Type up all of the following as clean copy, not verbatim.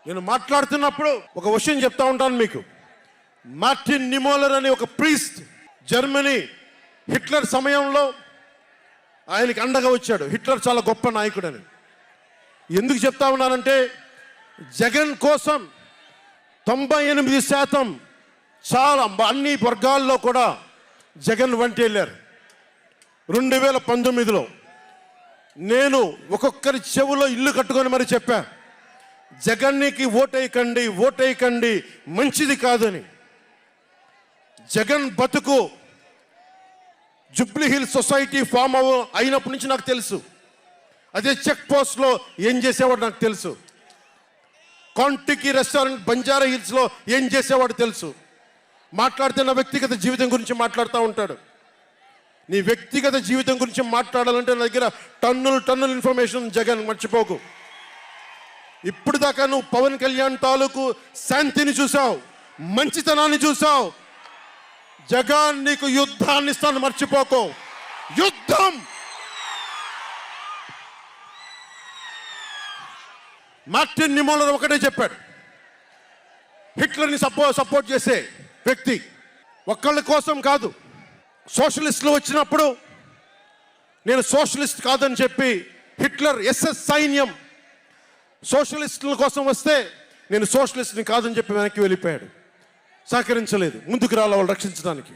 నేను మాట్లాడుతున్నప్పుడు ఒక విషయం చెప్తా ఉంటాను మీకు. మార్టిన్ నిమోలర్ అనే ఒక ప్రీస్ట్ జర్మనీ హిట్లర్ సమయంలో ఆయనకి అండగా వచ్చాడు. హిట్లర్ చాలా గొప్ప నాయకుడని. ఎందుకు చెప్తా ఉన్నానంటే జగన్ కోసం 98% చాలా అన్ని వర్గాల్లో కూడా జగన్ వెంట వెళ్ళారు. 2019లో నేను ఒక్కొక్కరి చెవులో ఇల్లు కట్టుకొని మరి చెప్పా, జగన్కి ఓటేయకండి, ఓటేయకండి, మంచిది కాదని. జగన్ బతుకు జూబ్లీ హిల్స్ సొసైటీ ఫామ్ అయినప్పటి నుంచి నాకు తెలుసు. అదే చెక్ పోస్ట్లో ఏం చేసేవాడు నాకు తెలుసు. కాంటికి రెస్టారెంట్ బంజారా హిల్స్లో ఏం చేసేవాడు తెలుసు. మాట్లాడితే నా వ్యక్తిగత జీవితం గురించి మాట్లాడుతూ ఉంటాడు. నీ వ్యక్తిగత జీవితం గురించి మాట్లాడాలంటే నా దగ్గర టన్నుల ఇన్ఫర్మేషన్ జగన్, మర్చిపోకు. ఇప్పుడు దాకా నువ్వు పవన్ కళ్యాణ్ తాలూకు శాంతిని చూసావు, మంచితనాన్ని చూసావు. జగన్ నీకు యుద్ధాన్ని ఇస్తాను, మర్చిపోకు. యుద్ధం. మార్టిన్ నిమోలర్ ఒకటే చెప్పాడు, హిట్లర్ని సపోర్ట్ చేసే వ్యక్తి ఒక్కళ్ళ కోసం కాదు. సోషలిస్టులు వచ్చినప్పుడు నేను సోషలిస్ట్ కాదని చెప్పి హిట్లర్ ఎస్ఎస్ సైన్యం సోషలిస్టుల కోసం వస్తే నేను సోషలిస్ట్ని కాదని చెప్పి వెనక్కి వెళ్ళిపోయాడు. సహకరించలేదు, ముందుకు రాలే వాళ్ళు రక్షించడానికి.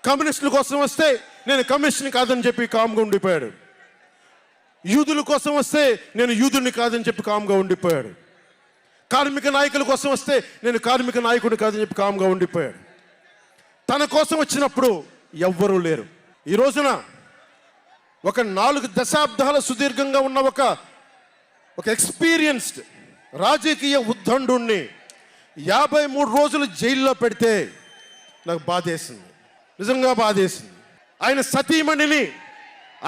కమ్యూనిస్టుల కోసం వస్తే నేను కమ్యూనిస్ట్ని కాదని చెప్పి కామ్గా ఉండిపోయాడు. యూదుల కోసం వస్తే నేను యూదుని కాదని చెప్పి కామ్గా ఉండిపోయాడు. కార్మిక నాయకుల కోసం వస్తే నేను కార్మిక నాయకుడిని కాదని చెప్పి కామ్గా ఉండిపోయాడు. తన కోసం వచ్చినప్పుడు ఎవ్వరూ లేరు. ఈ రోజున ఒక 4 దశాబ్దాల సుదీర్ఘంగా ఉన్న ఒక ఎక్స్పీరియన్స్డ్ రాజకీయ ఉద్దండుణ్ణి 53 రోజులు జైల్లో పెడితే నాకు బాధేసింది, నిజంగా బాధేసింది. ఆయన సతీమణిని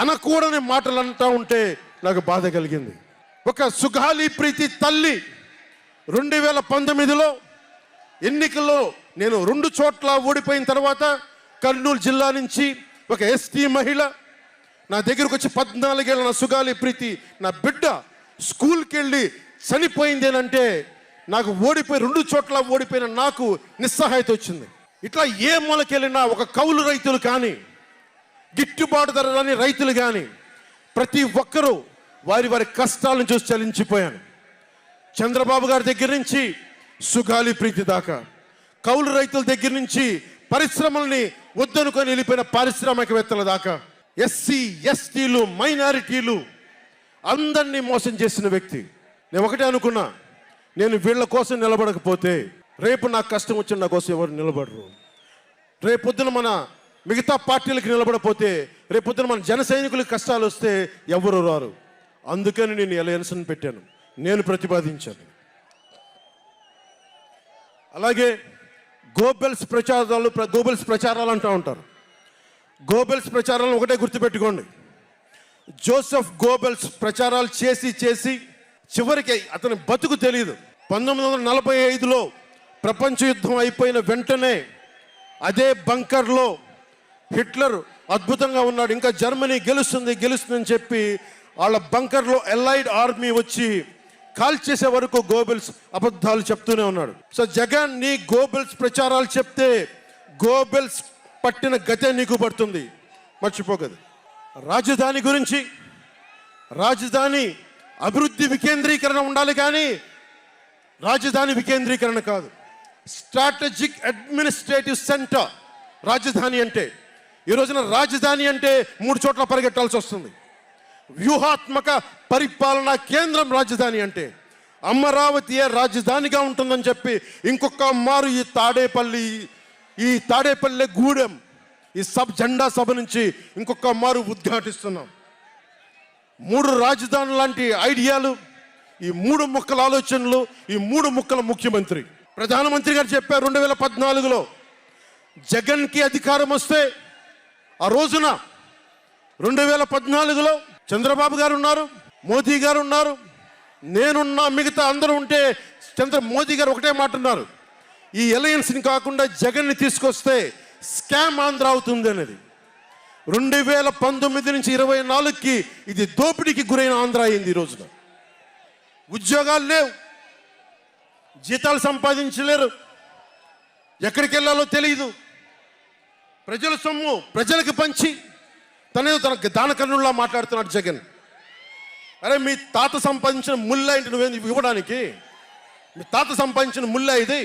అనకూడని మాటలు అంటూ ఉంటే నాకు బాధ కలిగింది. ఒక సుగాలి ప్రీతి తల్లి 2019లో ఎన్నికల్లో నేను 2 చోట్ల ఓడిపోయిన తర్వాత కర్నూలు జిల్లా నుంచి ఒక ఎస్టీ మహిళ నా దగ్గరకు వచ్చి 14 ఏళ్ళ నా సుగాలి ప్రీతి నా బిడ్డ స్కూల్కి వెళ్ళి చనిపోయిందేనంటే నాకు 2 చోట్ల ఓడిపోయిన నాకు నిస్సహాయత వచ్చింది. ఇట్లా ఏ మూలకెళ్ళినా ఒక కౌలు రైతులు కానీ, గిట్టుబాటు ధర రాని రైతులు కానీ ప్రతి ఒక్కరూ వారి కష్టాలను చూసి చలించిపోయాను. చంద్రబాబు గారి దగ్గర నుంచి సుగాలి ప్రీతి దాకా, కౌలు రైతుల దగ్గర నుంచి పరిశ్రమల్ని వద్దనుకొని వెళ్ళిపోయిన పారిశ్రామికవేత్తల దాకా, ఎస్సీ ఎస్టీలు మైనారిటీలు అందరినీ మోసం చేసిన వ్యక్తి. నేను ఒకటే అనుకున్నా, నేను వీళ్ళ కోసం నిలబడకపోతే రేపు నాకు కష్టం వచ్చిన నా కోసం ఎవరు నిలబడరు. రేపొద్దున మన మిగతా పార్టీలకు నిలబడపోతే రేపొద్దున మన జన సైనికులకు కష్టాలు వస్తే ఎవరు రారు. అందుకని నేను అలయన్స్ని పెట్టాను, నేను ప్రతిపాదించాను. అలాగే గోబెల్స్ ప్రచారాలు అంటూ ఉంటారు. గోబెల్స్ ప్రచారాలను ఒకటే గుర్తుపెట్టుకోండి, జోసెఫ్ గోబెల్స్ ప్రచారాలు చేసి చివరికి అతని బతుకు తెలియదు. 1945లో ప్రపంచ యుద్ధం అయిపోయిన వెంటనే అదే బంకర్లో హిట్లర్ అద్భుతంగా ఉన్నాడు, ఇంకా జర్మనీ గెలుస్తుందని చెప్పి వాళ్ళ బంకర్లో ఎలైడ్ ఆర్మీ వచ్చి కాల్ చేసే వరకు గోబెల్స్ అబద్ధాలు చెప్తూనే ఉన్నాడు. సో జగన్ నీ గోబెల్స్ ప్రచారాలు చెప్తే గోబెల్స్ పట్టిన గతే నీకు పడుతుంది, మర్చిపోకదు. రాజధాని గురించి, రాజధాని అభివృద్ధి వికేంద్రీకరణ ఉండాలి కానీ రాజధాని వికేంద్రీకరణ కాదు. స్ట్రాటజిక్ అడ్మినిస్ట్రేటివ్ సెంటర్ రాజధాని అంటే. ఈ రోజున రాజధాని అంటే 3 చోట్ల పరిగెట్టాల్సి వస్తుంది. వ్యూహాత్మక పరిపాలనా కేంద్రం రాజధాని అంటే. అమరావతి రాజధానిగా ఉంటుందని చెప్పి ఇంకొక మారు ఈ తాడేపల్లి గూడెం ఈ జెండా సభ నుంచి ఇంకొక మారు ఉద్ఘాటిస్తున్నాం. 3 రాజధానులు లాంటి ఐడియాలు, ఈ 3 ముక్కల ఆలోచనలు, ఈ 3 ముక్కల ముఖ్యమంత్రి. ప్రధానమంత్రి గారు చెప్పారు 2014లో జగన్కి అధికారం వస్తే, ఆ రోజున 2014లో చంద్రబాబు గారు ఉన్నారు, మోదీ గారు ఉన్నారు, నేనున్నా, మిగతా అందరూ ఉంటే మోదీ గారు ఒకటే మాట ఉన్నారు, ఈ అలయన్స్ని కాకుండా జగన్ని తీసుకొస్తే స్కామ్ ఆంధ్ర అవుతుంది అనేది. 2019 నుంచి 24కి ఇది దోపిడీకి గురైన ఆంధ్ర అయింది. ఈ రోజున ఉద్యోగాలు లేవు, జీతాలు సంపాదించలేరు, ఎక్కడికి వెళ్ళాలో తెలియదు. ప్రజల సొమ్ము ప్రజలకు పంచి తనేదో తన దానకర్ణుల్లా మాట్లాడుతున్నాడు జగన్. అరే మీ తాత సంపాదించిన ముల్ల ఏంటి నువ్వేంది ఇవ్వడానికి? మీ తాత సంపాదించిన ముల్ల ఇది.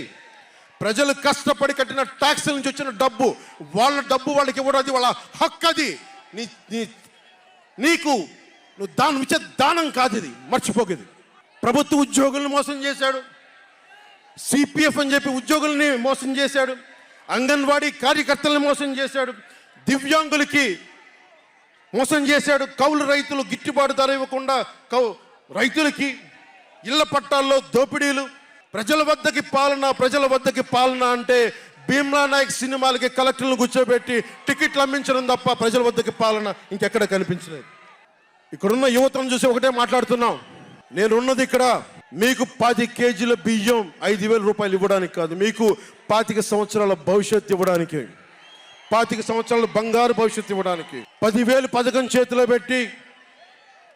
ప్రజలు కష్టపడి కట్టిన ట్యాక్సుల నుంచి వచ్చిన డబ్బు, వాళ్ళ డబ్బు వాళ్ళకి ఇవ్వడం వాళ్ళ హక్కు. అది నీకు నువ్వు దానం ఇచ్చే దానం కాదు, ఇది మర్చిపోకేది. ప్రభుత్వ ఉద్యోగులను మోసం చేశాడు, సిపిఎఫ్ అని చెప్పి ఉద్యోగుల్ని మోసం చేశాడు, అంగన్వాడీ కార్యకర్తలను మోసం చేశాడు, దివ్యాంగులకి మోసం చేశాడు, కౌలు రైతులు గిట్టుబాటు ధర ఇవ్వకుండా రైతులకి ఇళ్ల పట్టాల్లో దోపిడీలు. ప్రజల వద్దకి పాలన అంటే భీమ్లా నాయక్ సినిమాలకి కలెక్టర్లను కూర్చోబెట్టి టికెట్లు అమ్మించడం తప్ప ప్రజల వద్దకి పాలన ఇంకెక్కడ కనిపించలేదు. ఇక్కడున్న యువతను చూసి ఒకటే మాట్లాడుతున్నాం. నేనున్నది ఇక్కడ మీకు 10 కేజీల బియ్యం 5,000 రూపాయలు ఇవ్వడానికి కాదు, మీకు 25 సంవత్సరాల భవిష్యత్తు ఇవ్వడానికి, 25 సంవత్సరాల బంగారు భవిష్యత్తు ఇవ్వడానికి. 10,000 పథకం చేతిలో పెట్టి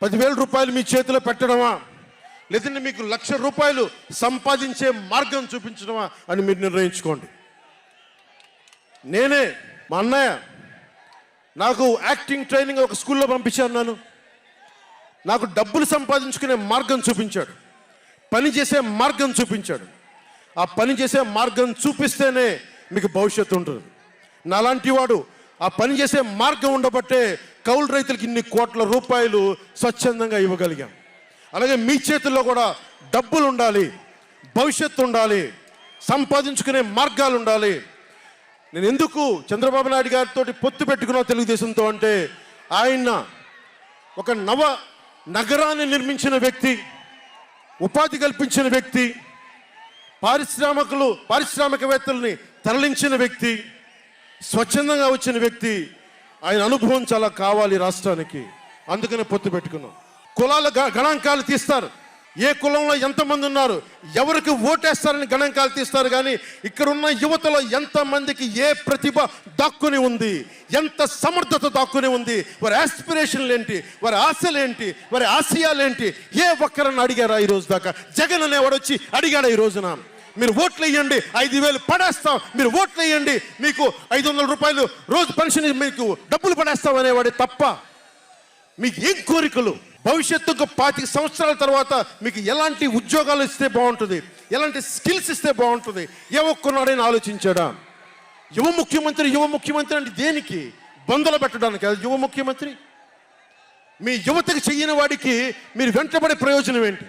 10,000 రూపాయలు మీ చేతిలో పెట్టడమా, లేదంటే మీకు 1,00,000 రూపాయలు సంపాదించే మార్గం చూపించడమా అని మీరు నిర్ణయించుకోండి. నేనే మా అన్నయ్య నాకు యాక్టింగ్ ట్రైనింగ్ ఒక స్కూల్లో పంపించాను. నాకు డబ్బులు సంపాదించుకునే మార్గం చూపించాడు, పని చేసే మార్గం చూపించాడు. ఆ పని చేసే మార్గం చూపిస్తేనే మీకు భవిష్యత్తు ఉంటుంది. నాలాంటి వాడు ఆ పని చేసే మార్గం ఉండబట్టే కౌలు రైతులకి ఇన్ని కోట్ల రూపాయలు స్వచ్ఛందంగా ఇవ్వగలిగాం. అలాగే మీ చేతుల్లో కూడా డబ్బులు ఉండాలి, భవిష్యత్తు ఉండాలి, సంపాదించుకునే మార్గాలు ఉండాలి. నేను ఎందుకు చంద్రబాబు నాయుడు గారితో పొత్తు పెట్టుకున్నా తెలుగుదేశంతో అంటే, ఆయన ఒక నగరాన్ని నిర్మించిన వ్యక్తి, ఉపాధి కల్పించిన వ్యక్తి, పారిశ్రామికవేత్తల్ని తరలించిన వ్యక్తి, స్వచ్ఛందంగా వచ్చిన వ్యక్తి. ఆయన అనుభవం చాలా కావాలి రాష్ట్రానికి, అందుకనే పొత్తు పెట్టుకున్నాం. కులాల గణాంకాలు తీస్తారు, ఏ కులంలో ఎంతమంది ఉన్నారు, ఎవరికి ఓటేస్తారని గణాంకాలు తీస్తారు. కానీ ఇక్కడున్న యువతలో ఎంతమందికి ఏ ప్రతిభ దాక్కుని ఉంది, ఎంత సమర్థత దాక్కుని ఉంది, వారి ఆస్పిరేషన్లు ఏంటి, వారి ఆశలు ఏంటి, వారి ఆశయాలేంటి, ఏ ఒక్కరన్నా అడిగారా ఈరోజు దాకా? జగన్ అనేవాడు వచ్చి అడిగాడు ఈ రోజున, మీరు ఓట్లు వేయండి 5,000 పడేస్తాం, మీరు ఓట్లు వేయండి మీకు 500 రూపాయలు రోజు పెన్షన్ మీకు డబ్బులు పడేస్తాం అనేవాడే తప్ప మీకు ఏం కోరికలు? భవిష్యత్తుకు 25 సంవత్సరాల తర్వాత మీకు ఎలాంటి ఉద్యోగాలు ఇస్తే బాగుంటుంది, ఎలాంటి స్కిల్స్ ఇస్తే బాగుంటుంది, ఏ ఒక్కనాడైనా ఆలోచించాడా? యువ ముఖ్యమంత్రి అంటే దేనికి? బంధులు పెట్టడానికి అది యువ ముఖ్యమంత్రి? మీ యువతకు చెయ్యని వాడికి మీరు వెంటబడే ప్రయోజనం ఏంటి?